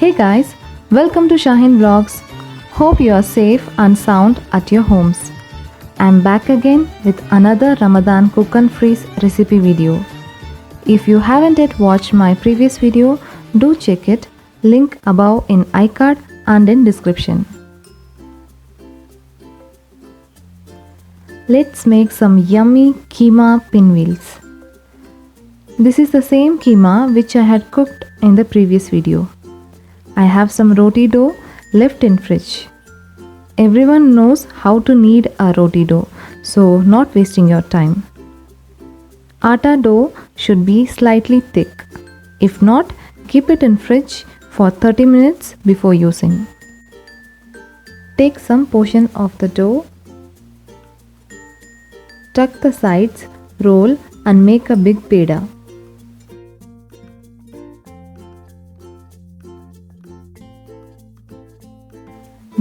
Hey guys, welcome to Shaheen Vlogs. Hope you are safe and sound at your homes. I'm back again with another Ramadan cook and freeze recipe video. If you haven't yet watched my previous video, do check it. Link above in iCard and in description. Let's make some yummy keema pinwheels. This is the same keema which I had cooked in the previous video. I have some roti dough left in fridge. Everyone knows how to knead a roti dough, so not wasting your time. Atta dough should be slightly thick. If not, keep it in fridge for 30 minutes before using. Take some portion of the dough, tuck the sides, roll and make a big peda.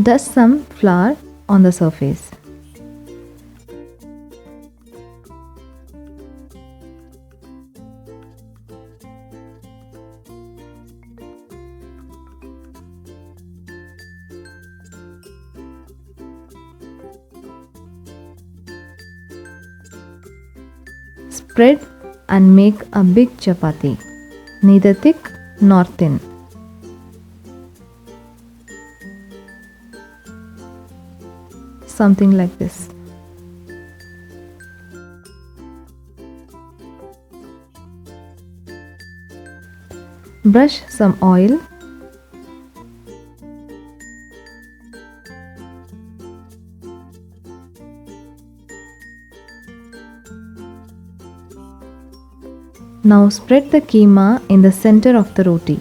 Dust some flour on the surface. Spread and make a big chapati, neither thick nor thin. Something like this. Brush some oil. Now spread the keema in the center of the roti.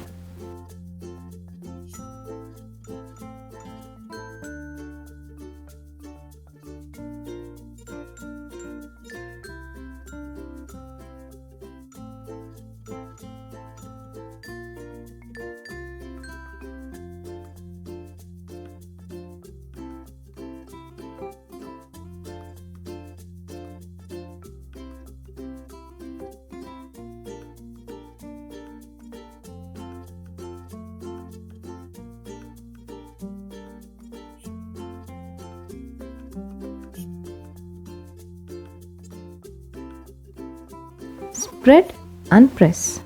Spread and press.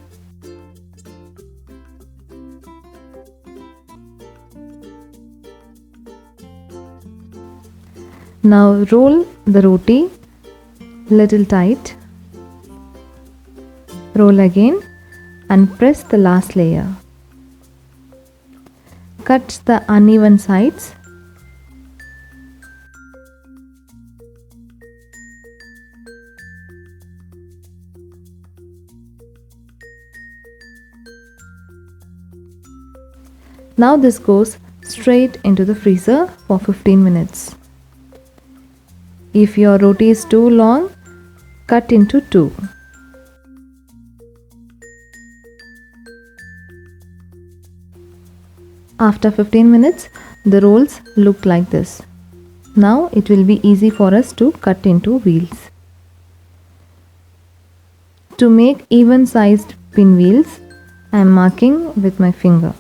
Now roll the roti little tight. Roll again and press the last layer. Cut the uneven sides. Now this goes straight into the freezer for 15 minutes. If your roti is too long, cut into two. After 15 minutes, the rolls look like this. Now it will be easy for us to cut into wheels. To make even sized pinwheels, I am marking with my finger.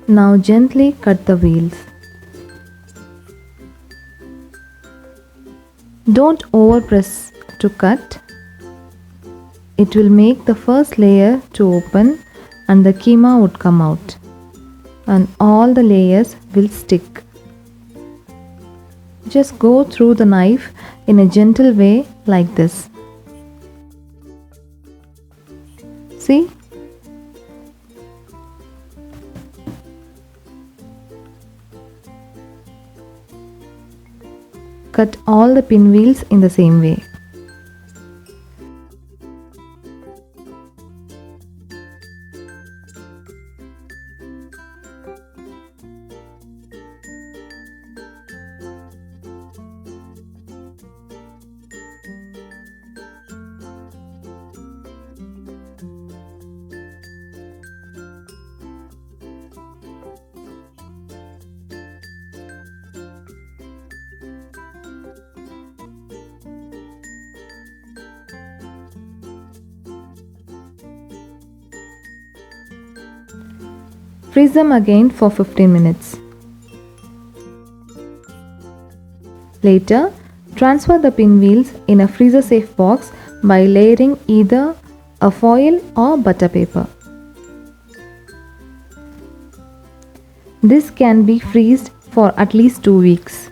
Now gently cut the wheels. Don't overpress to cut. It will make the first layer to open and the keema would come out. And all the layers will stick. Just go through the knife in a gentle way like this. See? Cut all the pinwheels in the same way. Freeze them again for 15 minutes. Later, transfer the pinwheels in a freezer-safe box by layering either a foil or butter paper. This can be freezed for at least 2 weeks.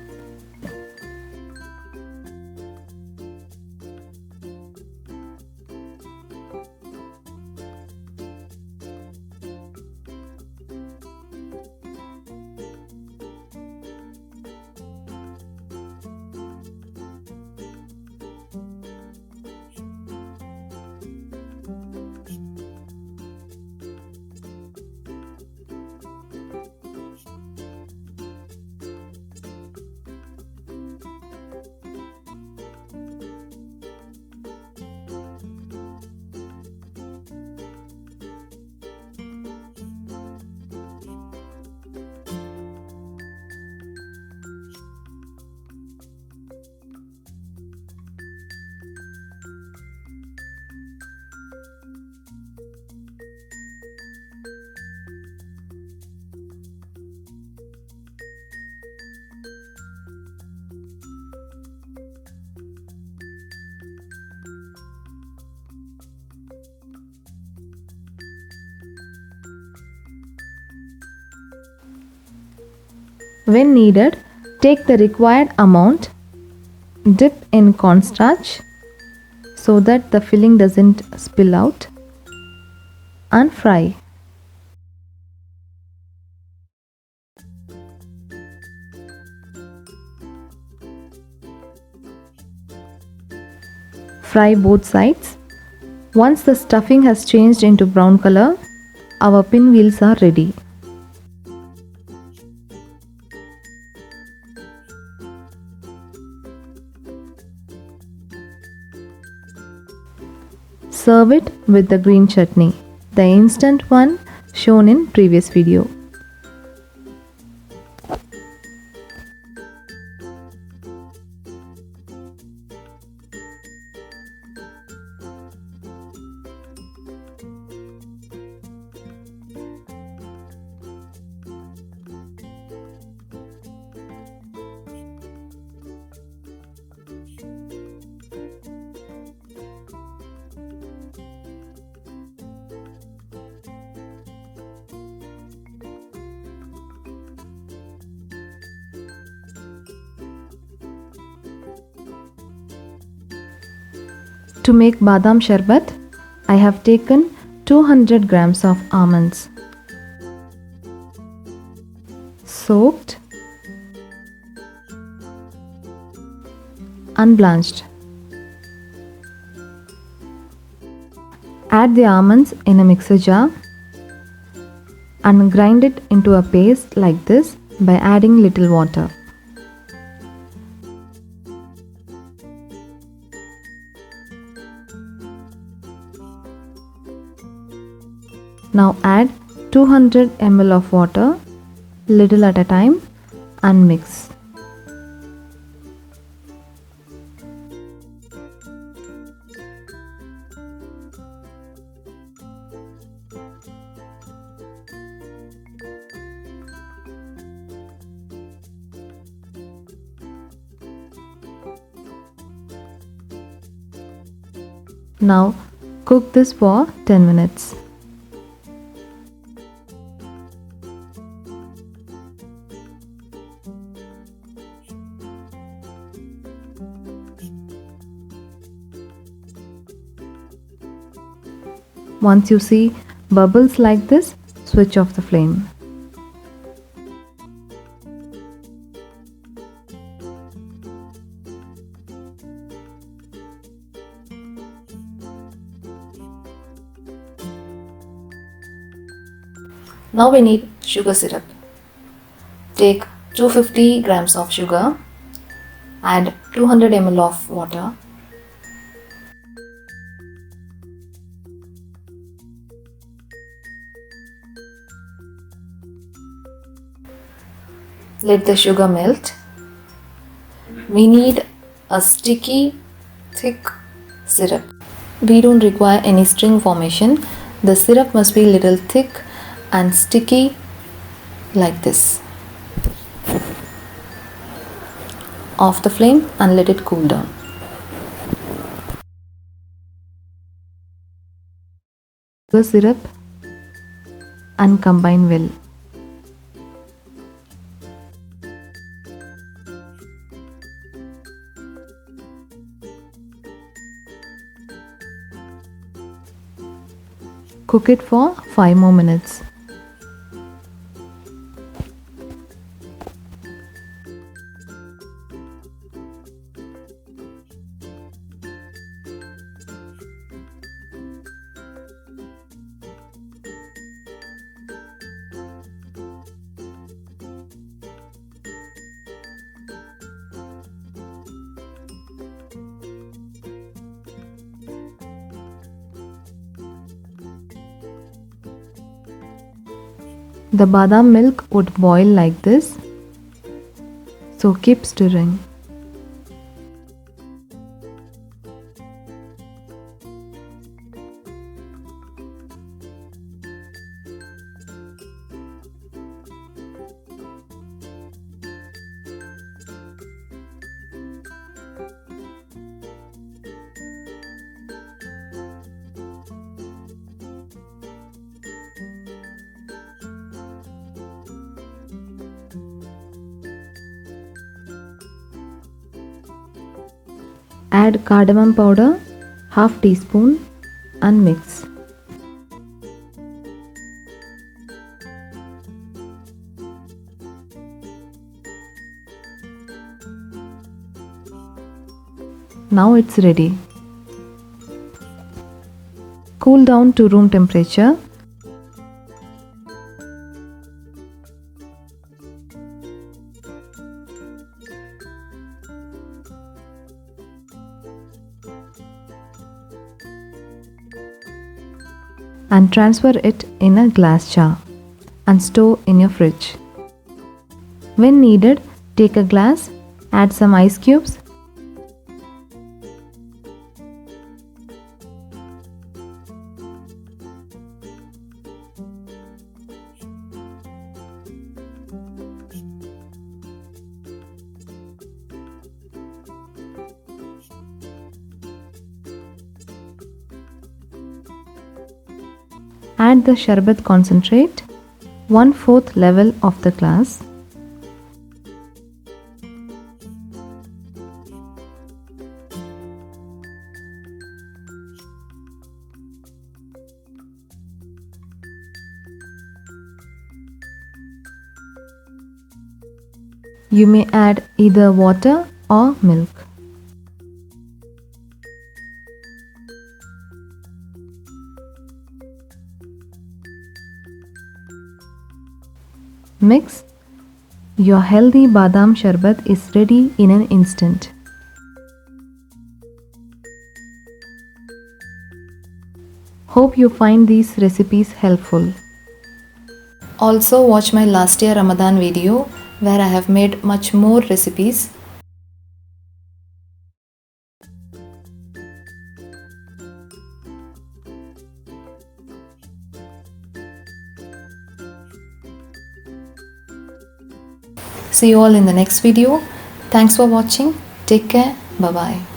When needed, take the required amount, dip in cornstarch so that the filling doesn't spill out, and fry. Fry both sides. Once the stuffing has changed into brown color, our pinwheels are ready. Serve it with the green chutney, the instant one shown in previous video. To make badam sharbat, I have taken 200 grams of almonds, soaked, unblanched. Add the almonds in a mixer jar and grind it into a paste like this by adding little water. Now add 200 ml of water, little at a time, and mix. Now cook this for 10 minutes. Once you see bubbles like this, switch off the flame. Now we need sugar syrup. Take 250 grams of sugar, add 200 ml of water, let the sugar melt. We need a sticky, thick syrup. We don't require any string formation. The syrup must be little thick and sticky like this. Off the flame and let it cool down. The syrup and combine well. Cook it for 5 more minutes. The badam milk would boil like this, so keep stirring. Add cardamom powder, half teaspoon, and mix. Now it's ready. Cool down to room temperature. And transfer it in a glass jar and store in your fridge. When needed, take a glass, add some ice cubes, add the sharbat concentrate, 1/4 level of the glass. You may add either water or milk. Mix. Your healthy badam sharbat is ready in an instant. Hope you find these recipes helpful. Also watch my last year Ramadan video where I have made much more recipes. See you all in the next video. Thanks for watching. Take care. Bye bye.